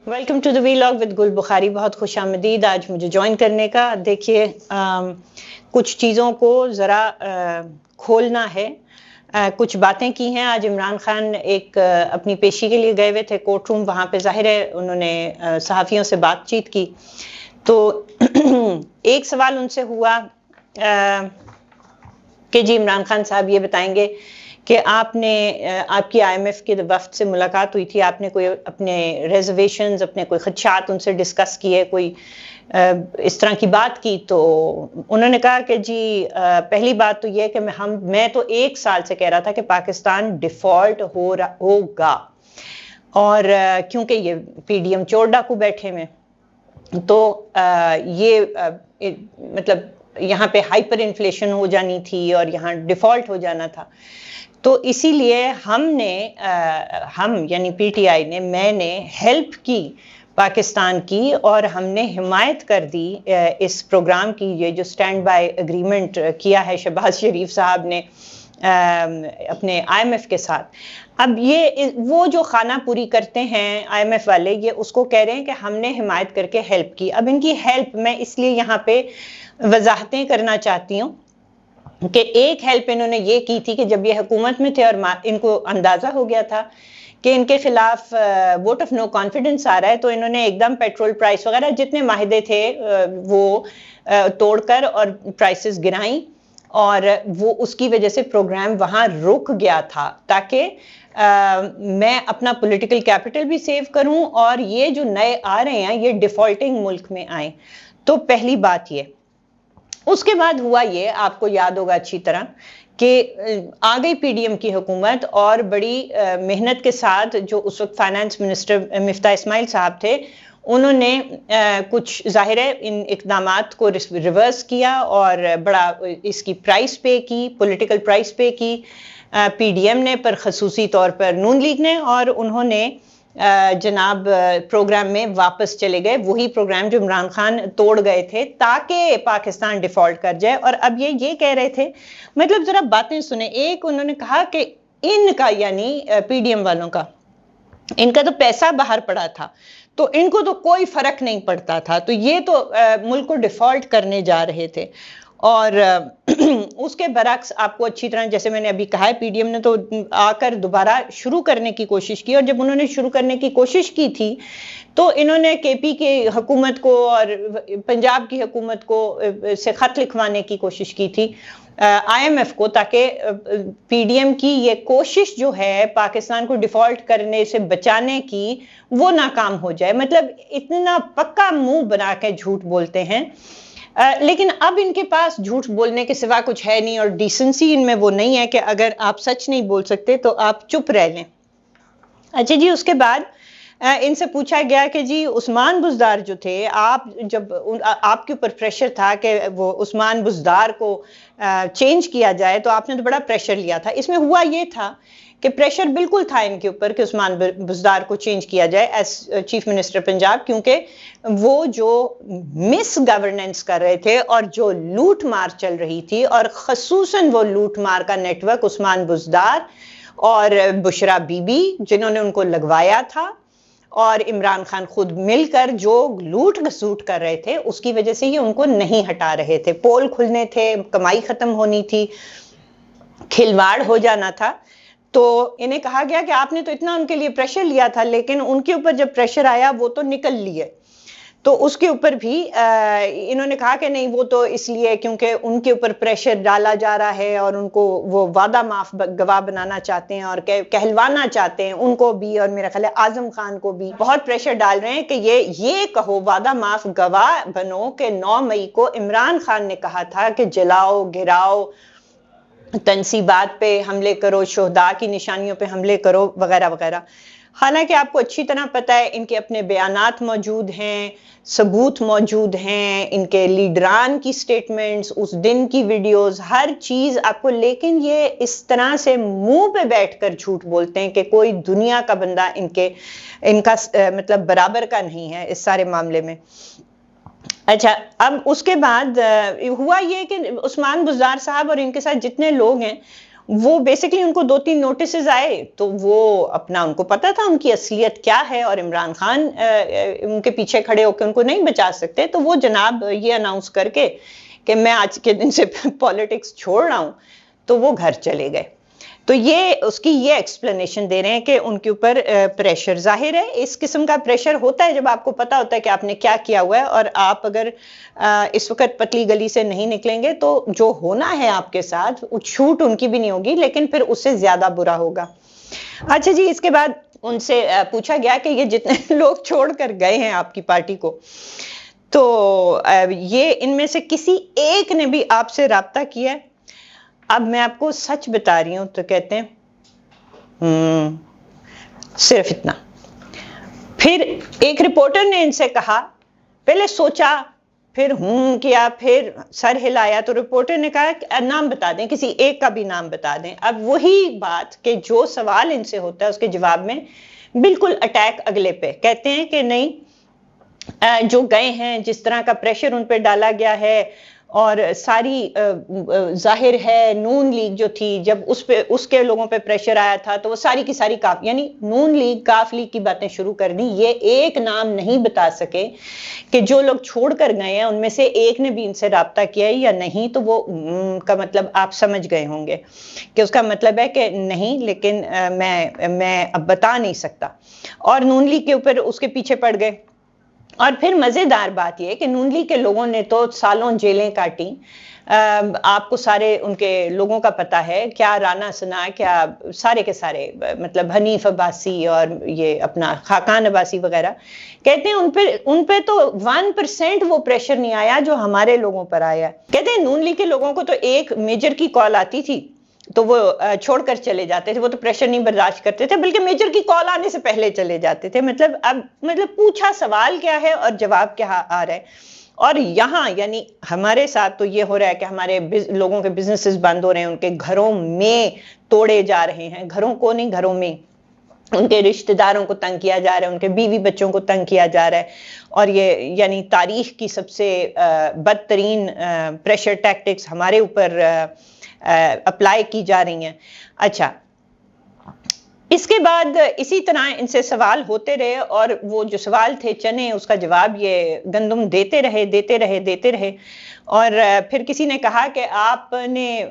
Welcome to the vlog with Gul Bukhari. بہت خوش آمدید آج مجھے جوائن کرنے کا. دیکھیے کچھ چیزوں کو ذرا کھولنا ہے. کچھ باتیں کی ہیں. آج عمران خان ایک اپنی پیشی کے لیے گئے ہوئے تھے کورٹ روم. وہاں پہ ظاہر ہے انہوں نے صحافیوں سے بات چیت کی. تو ایک سوال ان سے ہوا کہ جی عمران خان صاحب یہ بتائیں گے کہ آپ کی آئی ایم ایف کے وفد سے ملاقات ہوئی تھی, آپ نے کوئی اپنے ریزرویشنز, اپنے کوئی خدشات ان سے ڈسکس کیے, کوئی اس طرح کی بات کی؟ تو انہوں نے کہا کہ جی پہلی بات تو یہ کہ میں تو 1 سال سے کہہ رہا تھا کہ پاکستان ڈیفالٹ ہوگا, اور کیونکہ یہ پی ڈی ایم چور ڈاکو بیٹھے میں, تو یہ مطلب یہاں پہ ہائپر انفلیشن ہو جانی تھی اور یہاں ڈیفالٹ ہو جانا تھا. تو اسی لیے ہم یعنی پی ٹی آئی نے, میں نے ہیلپ کی پاکستان کی, اور ہم نے حمایت کر دی اس پروگرام کی. یہ جو سٹینڈ بائی اگریمنٹ کیا ہے شہباز شریف صاحب نے اپنے آئی ایم ایف کے ساتھ. اب یہ وہ جو خانہ پوری کرتے ہیں آئی ایم ایف والے, یہ اس کو کہہ رہے ہیں کہ ہم نے حمایت کر کے ہیلپ کی. اب ان کی ہیلپ میں اس لیے یہاں پہ وضاحتیں کرنا چاہتی ہوں کہ ایک ہیلپ انہوں نے یہ کی تھی کہ جب یہ حکومت میں تھے اور ان کو اندازہ ہو گیا تھا کہ ان کے خلاف ووٹ آف نو کانفیڈنس آ رہا ہے, تو انہوں نے ایک دم پیٹرول پرائس وغیرہ جتنے معاہدے تھے وہ توڑ کر اور پرائسز گرائیں, اور وہ اس کی وجہ سے پروگرام وہاں رک گیا تھا تاکہ میں اپنا پولیٹیکل کیپٹل بھی سیو کروں اور یہ جو نئے آ رہے ہیں یہ ڈیفالٹنگ ملک میں آئیں. تو پہلی بات یہ. اس کے بعد ہوا یہ, آپ کو یاد ہوگا اچھی طرح کہ آ گئی پی ڈی ایم کی حکومت, اور بڑی محنت کے ساتھ جو اس وقت فائنانس منسٹر مفتاح اسماعیل صاحب تھے, انہوں نے کچھ ظاہر ہے ان اقدامات کو ریورس کیا اور بڑا اس کی پرائس پے کی, پولیٹیکل پرائس پے کی پی ڈی ایم نے, پر خصوصی طور پر نون لیگ نے, اور انہوں نے جناب پروگرام میں واپس چلے گئے, وہی پروگرام جو عمران خان توڑ گئے تھے تاکہ پاکستان ڈیفالٹ کر جائے. اور اب یہ کہہ رہے تھے, مطلب ذرا باتیں سنیں. ایک انہوں نے کہا کہ ان کا یعنی پی ڈی ایم والوں کا, ان کا تو پیسہ باہر پڑا تھا تو ان کو تو کوئی فرق نہیں پڑتا تھا, تو یہ تو ملک کو ڈیفالٹ کرنے جا رہے تھے. اور اس کے برعکس آپ کو اچھی طرح جیسے میں نے ابھی کہا ہے, پی ڈی ایم نے تو آ کر دوبارہ شروع کرنے کی کوشش کی, اور جب انہوں نے شروع کرنے کی کوشش کی تھی تو انہوں نے کے پی کی حکومت کو اور پنجاب کی حکومت کو سے خط لکھوانے کی کوشش کی تھی آئی ایم ایف کو, تاکہ پی ڈی ایم کی یہ کوشش جو ہے پاکستان کو ڈیفالٹ کرنے سے بچانے کی وہ ناکام ہو جائے. مطلب اتنا پکا منہ بنا کے جھوٹ بولتے ہیں, لیکن اب ان کے پاس جھوٹ بولنے کے سوا کچھ ہے نہیں, اور ڈیسنسی ان میں وہ نہیں ہے کہ اگر آپ سچ نہیں بول سکتے تو آپ چپ رہ لیں. اچھا جی, اس کے بعد ان سے پوچھا گیا کہ جی عثمان بزدار جو تھے, جب آپ کے اوپر پریشر تھا کہ وہ عثمان بزدار کو چینج کیا جائے تو آپ نے تو بڑا پریشر لیا تھا. اس میں ہوا یہ تھا کہ پریشر بالکل تھا ان کے اوپر کہ عثمان بزدار کو چینج کیا جائے ایز چیف منسٹر پنجاب, کیونکہ وہ جو مس گورننس کر رہے تھے اور جو لوٹ مار چل رہی تھی, اور خصوصاً وہ لوٹ مار کا نیٹ ورک عثمان بزدار اور بشرا بی بی جنہوں نے ان کو لگوایا تھا, اور عمران خان خود مل کر جو لوٹ گھسوٹ کر رہے تھے, اس کی وجہ سے یہ ان کو نہیں ہٹا رہے تھے. پول کھلنے تھے, کمائی ختم ہونی تھی, کھلواڑ ہو جانا تھا. تو انہیں کہا گیا کہ آپ نے تو اتنا ان کے لیے پریشر لیا تھا, لیکن ان کے اوپر جب پریشر آیا وہ تو نکل لیے. تو اس کے اوپر بھی انہوں نے کہا کہ نہیں, وہ تو اس لیے کیونکہ ان کے اوپر پریشر ڈالا جا رہا ہے اور ان کو وہ وعدہ معاف گواہ بنانا چاہتے ہیں اور کہلوانا چاہتے ہیں, ان کو بھی اور میرا خیال ہے اعظم خان کو بھی بہت پریشر ڈال رہے ہیں کہ یہ کہو, وعدہ معاف گواہ بنو کہ 9 مئی کو عمران خان نے کہا تھا کہ جلاؤ, گراؤ, تنصیبات پہ حملے کرو, شہداء کی نشانیوں پہ حملے کرو وغیرہ وغیرہ. حالانکہ آپ کو اچھی طرح پتہ ہے ان کے اپنے بیانات موجود ہیں, ثبوت موجود ہیں, ان کے لیڈران کی سٹیٹمنٹس, اس دن کی ویڈیوز, ہر چیز آپ کو, لیکن یہ اس طرح سے منہ پہ بیٹھ کر جھوٹ بولتے ہیں کہ کوئی دنیا کا بندہ ان کا مطلب برابر کا نہیں ہے اس سارے معاملے میں. اچھا, اب اس کے بعد ہوا یہ کہ عثمان بزدار صاحب اور ان کے ساتھ جتنے لوگ ہیں وہ بیسکلی ان کو 2-3 نوٹسز آئے تو وہ اپنا ان کو پتا تھا ان کی اصلیت کیا ہے اور عمران خان ان کے پیچھے کھڑے ہو کے ان کو نہیں بچا سکتے، تو وہ جناب یہ اناؤنس کر کے کہ میں آج کے دن سے پالیٹکس چھوڑ رہا ہوں، تو وہ گھر چلے گئے۔ تو یہ اس کی یہ ایکسپلینیشن دے رہے ہیں کہ ان کے اوپر پریشر ظاہر ہے، اس قسم کا پریشر ہوتا ہے جب آپ کو پتا ہوتا ہے کہ آپ نے کیا کیا ہوا ہے، اور آپ اگر اس وقت پتلی گلی سے نہیں نکلیں گے تو جو ہونا ہے آپ کے ساتھ چھوٹ ان کی بھی نہیں ہوگی، لیکن پھر اس سے زیادہ برا ہوگا۔ اچھا جی، اس کے بعد ان سے پوچھا گیا کہ یہ جتنے لوگ چھوڑ کر گئے ہیں آپ کی پارٹی کو، تو یہ ان میں سے کسی ایک نے بھی آپ سے رابطہ کیا ہے؟ اب میں آپ کو سچ بتا رہی ہوں، تو کہتے ہیں صرف اتنا۔ پھر ایک رپورٹر نے ان سے کہا، پہلے سوچا، پھر کیا، پھر سر ہلایا، تو رپورٹر نے کہا کہ نام بتا دیں، کسی ایک کا بھی نام بتا دیں۔ اب وہی بات کہ جو سوال ان سے ہوتا ہے اس کے جواب میں بالکل اٹیک اگلے پہ، کہتے ہیں کہ نہیں، جو گئے ہیں، جس طرح کا پریشر ان پہ ڈالا گیا ہے، اور ساری ظاہر ہے نون لیگ جو تھی، جب اس کے لوگوں پہ پریشر آیا تھا تو وہ ساری کی ساری یعنی نون لیگ کاف لیگ کی باتیں شروع کر دی۔ یہ ایک نام نہیں بتا سکے کہ جو لوگ چھوڑ کر گئے ہیں ان میں سے ایک نے بھی ان سے رابطہ کیا ہے یا نہیں، تو وہ کا مطلب آپ سمجھ گئے ہوں گے کہ اس کا مطلب ہے کہ نہیں، لیکن میں اب بتا نہیں سکتا، اور نون لیگ کے اوپر اس کے پیچھے پڑ گئے۔ اور پھر مزیدار بات یہ کہ نون لیگ کے لوگوں نے تو سالوں جیلیں کاٹی، آپ کو سارے ان کے لوگوں کا پتہ ہے، کیا رانا ثنا، کیا سارے کے سارے، مطلب حنیف عباسی اور یہ اپنا خاقان عباسی وغیرہ، کہتے ہیں ان پہ تو 1% وہ پریشر نہیں آیا جو ہمارے لوگوں پر آیا۔ کہتے ہیں نون لیگ کے لوگوں کو تو ایک میجر کی کال آتی تھی تو وہ چھوڑ کر چلے جاتے تھے، وہ تو پریشر نہیں برداشت کرتے تھے، بلکہ میجر کی کال آنے سے پہلے چلے جاتے تھے۔ مطلب پوچھا سوال کیا ہے اور جواب کیا آ رہا ہے۔ اور یہاں یعنی ہمارے ساتھ تو یہ ہو رہا ہے کہ ہمارے لوگوں کے بزنسز بند ہو رہے ہیں، ان کے گھروں میں توڑے جا رہے ہیں، گھروں کو نہیں، گھروں میں ان کے رشتہ داروں کو تنگ کیا جا رہا ہے، ان کے بیوی بچوں کو تنگ کیا جا رہا ہے، اور یہ یعنی تاریخ کی سب سے بدترین پریشر ٹیکٹکس ہمارے اوپر اپلائی کی جا رہی ہیں۔ اچھا، اس کے بعد اسی طرح ان سے سوال ہوتے رہے، اور وہ جو سوال تھے چنے، اس کا جواب یہ گندم دیتے رہے، اور پھر کسی نے کہا کہ آپ نے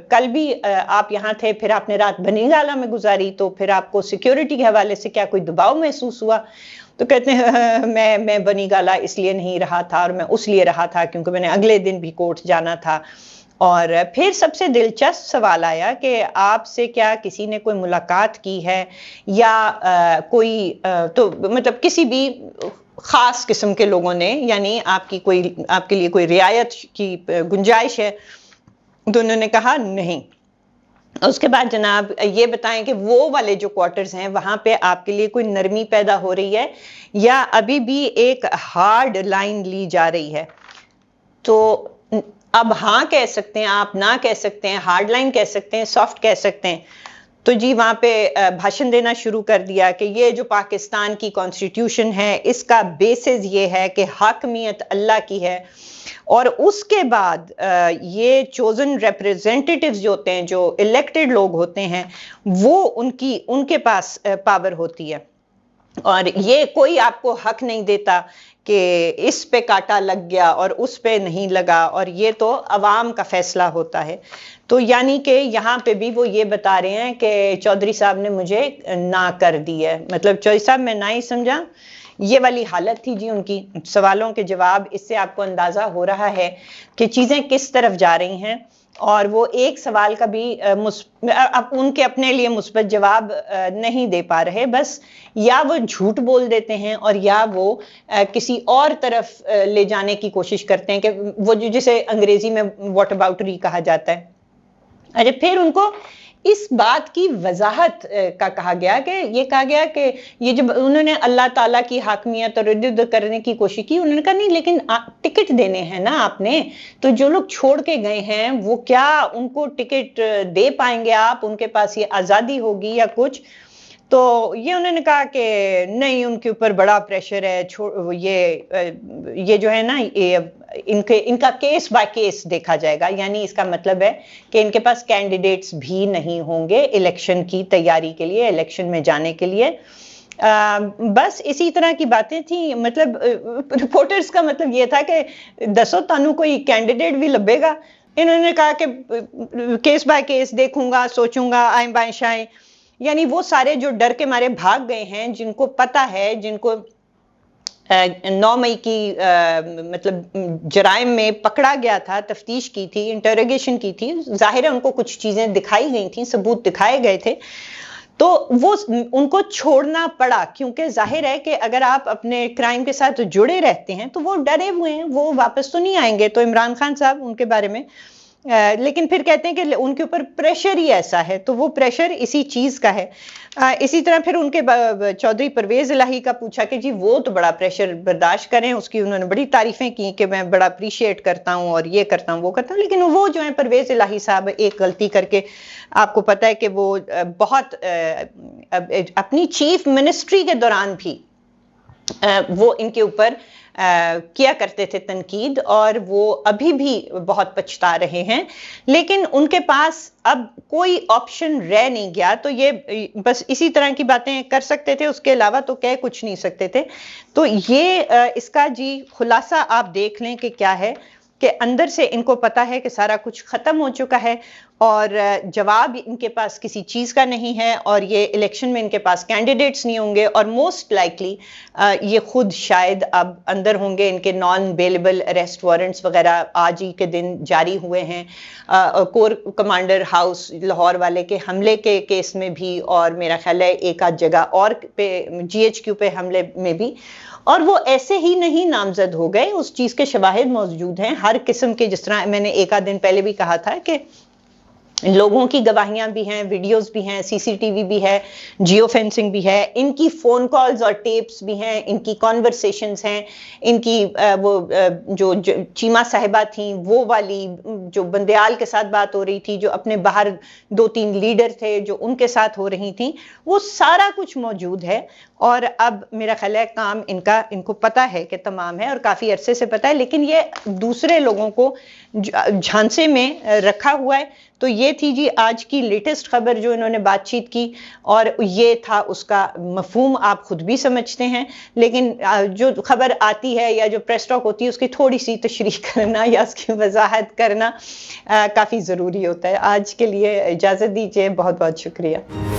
کل بھی آپ یہاں تھے، پھر آپ نے رات بنی گالہ میں گزاری، تو پھر آپ کو سیکیورٹی کے حوالے سے کیا کوئی دباؤ محسوس ہوا؟ تو کہتے ہیں میں بنی گالہ اس لیے نہیں رہا تھا، اور میں اس لیے رہا تھا کیونکہ میں نے اگلے دن بھی کورٹ جانا تھا۔ اور پھر سب سے دلچسپ سوال آیا کہ آپ سے کیا کسی نے کوئی ملاقات کی ہے، یا کوئی تو مطلب کسی بھی خاص قسم کے لوگوں نے، یعنی آپ کے لیے کوئی رعایت کی گنجائش ہے؟ تو انہوں نے کہا نہیں۔ اس کے بعد جناب یہ بتائیں کہ وہ والے جو کوارٹرز ہیں وہاں پہ آپ کے لیے کوئی نرمی پیدا ہو رہی ہے یا ابھی بھی ایک ہارڈ لائن لی جا رہی ہے؟ تو اب ہاں کہہ سکتے ہیں آپ، نہ کہہ سکتے ہیں، ہارڈ لائن کہہ سکتے ہیں، سافٹ کہہ سکتے ہیں۔ تو جی وہاں پہ بھاشن دینا شروع کر دیا کہ یہ جو پاکستان کی کانسٹیٹیوشن ہے اس کا بیسز یہ ہے کہ حاکمیت اللہ کی ہے، اور اس کے بعد یہ چوزن ریپریزنٹیٹیوز جو ہوتے ہیں، جو الیکٹڈ لوگ ہوتے ہیں، وہ ان کے پاس پاور ہوتی ہے، اور یہ کوئی آپ کو حق نہیں دیتا کہ اس پہ کاٹا لگ گیا اور اس پہ نہیں لگا، اور یہ تو عوام کا فیصلہ ہوتا ہے۔ تو یعنی کہ یہاں پہ بھی وہ یہ بتا رہے ہیں کہ چودھری صاحب نے مجھے نہ کر دی ہے، مطلب چودھری صاحب میں نہ ہی سمجھا، یہ والی حالت تھی جی ان کی۔ سوالوں کے جواب، اس سے آپ کو اندازہ ہو رہا ہے کہ چیزیں کس طرف جا رہی ہیں، اور وہ ایک سوال کا بھی ان کے اپنے لیے مثبت جواب نہیں دے پا رہے، بس یا وہ جھوٹ بول دیتے ہیں اور یا وہ کسی اور طرف لے جانے کی کوشش کرتے ہیں، کہ وہ جسے انگریزی میں واٹ اباؤٹری کہا جاتا ہے۔ اچھا، پھر ان کو اس بات کی وضاحت کا کہا گیا کہ یہ جب انہوں نے اللہ تعالیٰ کی حاکمیت اور ردد کرنے کی کوشش کی، انہوں نے کہا نہیں لیکن ٹکٹ دینے ہیں نا آپ نے، تو جو لوگ چھوڑ کے گئے ہیں وہ کیا ان کو ٹکٹ دے پائیں گے آپ؟ ان کے پاس یہ آزادی ہوگی یا کچھ؟ تو یہ انہوں نے کہا کہ نہیں ان کے اوپر بڑا پریشر ہے، یہ جو ہے نا ان کا کیس بائی کیس دیکھا جائے گا، یعنی اس کا مطلب ہے کہ ان کے پاس کینڈیڈیٹس بھی نہیں ہوں گے الیکشن کی تیاری کے لیے، الیکشن میں جانے کے لیے۔ بس اسی طرح کی باتیں تھیں، مطلب رپورٹرز کا مطلب یہ تھا کہ دسو تانوں کوئی کینڈیڈیٹ بھی لبے گا؟ انہوں نے کہا کہ کیس بائی کیس دیکھوں گا، سوچوں گا، آئیں بائیں شائیں، یعنی وہ سارے جو ڈر کے مارے بھاگ گئے ہیں، جن کو پتہ ہے، جن کو 9 مئی کی مطلب جرائم میں پکڑا گیا تھا، تفتیش کی تھی، انٹروگیشن کی تھی، ظاہر ہے ان کو کچھ چیزیں دکھائی گئی تھیں، ثبوت دکھائے گئے تھے، تو وہ ان کو چھوڑنا پڑا، کیونکہ ظاہر ہے کہ اگر آپ اپنے کرائم کے ساتھ جڑے رہتے ہیں تو وہ ڈرے ہوئے ہیں، وہ واپس تو نہیں آئیں گے۔ تو عمران خان صاحب ان کے بارے میں لیکن پھر کہتے ہیں کہ ان کے اوپر پریشر ہی ایسا ہے، تو وہ پریشر اسی چیز کا ہے۔ اسی طرح پھر ان کے چودھری پرویز الہی کا پوچھا کہ جی وہ تو بڑا پریشر برداشت کریں، اس کی انہوں نے بڑی تعریفیں کی کہ میں بڑا اپریشیٹ کرتا ہوں اور یہ کرتا ہوں وہ کرتا ہوں، لیکن وہ جو ہیں پرویز الہی صاحب ایک غلطی کر کے، آپ کو پتہ ہے کہ وہ بہت اپنی چیف منسٹری کے دوران بھی وہ ان کے اوپر کیا کرتے تھے تنقید، اور وہ ابھی بھی بہت پچھتا رہے ہیں، لیکن ان کے پاس اب کوئی آپشن رہ نہیں گیا، تو یہ بس اسی طرح کی باتیں کر سکتے تھے، اس کے علاوہ تو کہہ کچھ نہیں سکتے تھے۔ تو یہ اس کا جی خلاصہ آپ دیکھ لیں کہ کیا ہے، کہ اندر سے ان کو پتا ہے کہ سارا کچھ ختم ہو چکا ہے، اور جواب ان کے پاس کسی چیز کا نہیں ہے، اور یہ الیکشن میں ان کے پاس کینڈیڈیٹس نہیں ہوں گے، اور موسٹ لائکلی یہ خود شاید اب اندر ہوں گے۔ ان کے نان بیلیبل اریسٹ وارنٹس وغیرہ آج ہی کے دن جاری ہوئے ہیں، کور کمانڈر ہاؤس لاہور والے کے حملے کے کیس میں بھی، اور میرا خیال ہے ایک آدھ جگہ اور پہ GHQ پہ حملے میں بھی، اور وہ ایسے ہی نہیں نامزد ہو گئے، اس چیز کے شواہد موجود ہیں ہر قسم کے، جس طرح میں نے ایک آدھ دن پہلے بھی کہا تھا کہ لوگوں کی گواہیاں بھی ہیں، ویڈیوز بھی ہیں، CCTV بھی ہے، جیو فینسنگ بھی ہے، ان کی فون کالز اور ٹیپس بھی ہیں، ان کی کانورسیشنز ہیں، ان کی وہ جو چیمہ صاحبہ تھیں وہ والی جو بندیال کے ساتھ بات ہو رہی تھی، جو اپنے باہر 2-3 لیڈر تھے جو ان کے ساتھ ہو رہی تھیں، وہ سارا کچھ موجود ہے۔ اور اب میرا خیال ہے کام ان کو پتہ ہے کہ تمام ہے، اور کافی عرصے سے پتہ ہے، لیکن یہ دوسرے لوگوں کو جھانسے میں رکھا ہوا ہے۔ تو یہ تھی جی آج کی لیٹسٹ خبر جو انہوں نے بات چیت کی، اور یہ تھا اس کا مفہوم، آپ خود بھی سمجھتے ہیں، لیکن جو خبر آتی ہے یا جو پریس ٹاک ہوتی ہے اس کی تھوڑی سی تشریح کرنا یا اس کی وضاحت کرنا کافی ضروری ہوتا ہے۔ آج کے لیے اجازت دیجیے، بہت بہت شکریہ۔